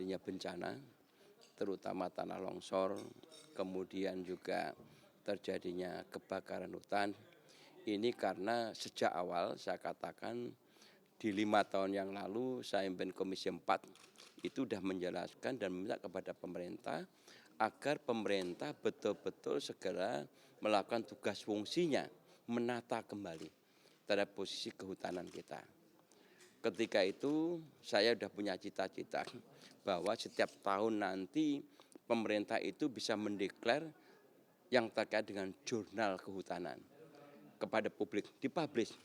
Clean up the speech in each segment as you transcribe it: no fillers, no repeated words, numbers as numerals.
terjadinya bencana, terutama tanah longsor, kemudian juga terjadinya kebakaran hutan. Ini karena sejak awal saya katakan di 5 tahun yang lalu saya pimpin Komisi 4 itu sudah menjelaskan dan meminta kepada pemerintah agar pemerintah betul-betul segera melakukan tugas fungsinya, menata kembali terhadap posisi kehutanan kita. Ketika itu saya sudah punya cita-cita bahwa setiap tahun nanti pemerintah itu bisa mendeklar yang terkait dengan jurnal kehutanan kepada publik, dipublish.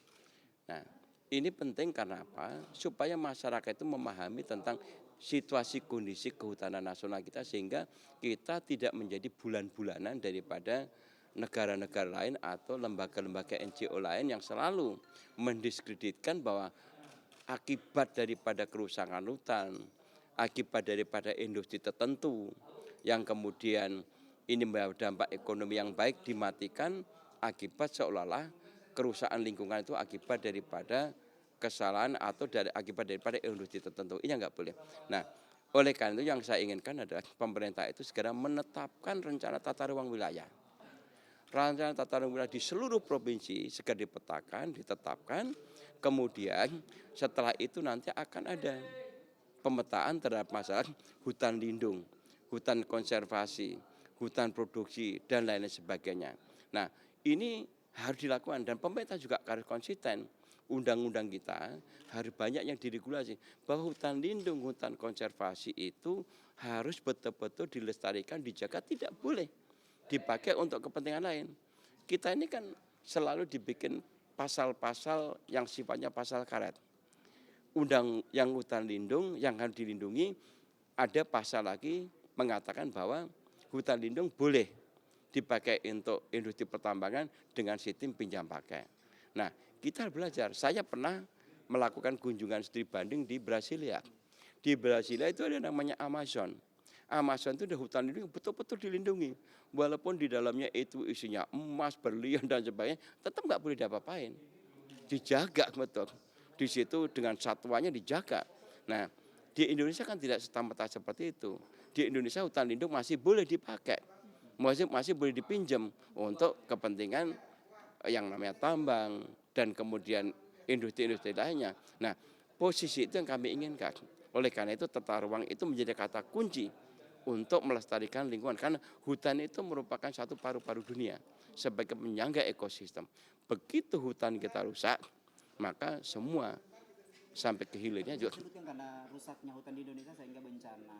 Nah, ini penting karena apa? Supaya masyarakat itu memahami tentang situasi kondisi kehutanan nasional kita sehingga kita tidak menjadi bulan-bulanan daripada negara-negara lain atau lembaga-lembaga NGO lain yang selalu mendiskreditkan bahwa akibat daripada kerusakan hutan, akibat daripada industri tertentu yang kemudian ini membawa dampak ekonomi yang baik dimatikan akibat seolah-olah kerusakan lingkungan itu akibat daripada kesalahan atau akibat daripada industri tertentu. Ini nggak boleh. Nah, oleh karena itu yang saya inginkan adalah pemerintah itu segera menetapkan rencana tata ruang wilayah. Rencana tata ruang wilayah di seluruh provinsi segera dipetakan, ditetapkan. Kemudian setelah itu nanti akan ada pemetaan terhadap masalah hutan lindung, hutan konservasi, hutan produksi, dan lain-lain sebagainya. Nah, ini harus dilakukan dan pemerintah juga harus konsisten. Undang-undang kita harus banyak yang diregulasi bahwa hutan lindung, hutan konservasi itu harus betul-betul dilestarikan, dijaga, tidak boleh dipakai untuk kepentingan lain. Kita ini kan selalu dibikin pasal-pasal yang sifatnya pasal karet. Undang yang hutan lindung yang harus dilindungi, ada pasal lagi mengatakan bahwa hutan lindung boleh dipakai untuk industri pertambangan dengan sistem pinjam pakai. Nah, kita belajar. Saya pernah melakukan kunjungan studi banding di Brasilia. Di Brasilia itu ada namanya Amazon. Amazon itu ada hutan lindung betul-betul dilindungi. Walaupun di dalamnya itu isinya emas, berlian dan sebagainya, tetap nggak boleh diapa-apain. Dijaga betul. Di situ dengan satuannya dijaga. Nah, di Indonesia kan tidak serta-merta seperti itu. Di Indonesia hutan lindung masih boleh dipakai. Masih boleh dipinjam untuk kepentingan yang namanya tambang dan kemudian industri-industri lainnya. Nah, posisi itu yang kami inginkan. Oleh karena itu tata ruang itu menjadi kata kunci untuk melestarikan lingkungan karena hutan itu merupakan satu paru-paru dunia sebagai penyangga ekosistem. Begitu hutan kita rusak, maka semua sampai ke hilirnya juga. Karena rusaknya hutan di Indonesia sehingga bencana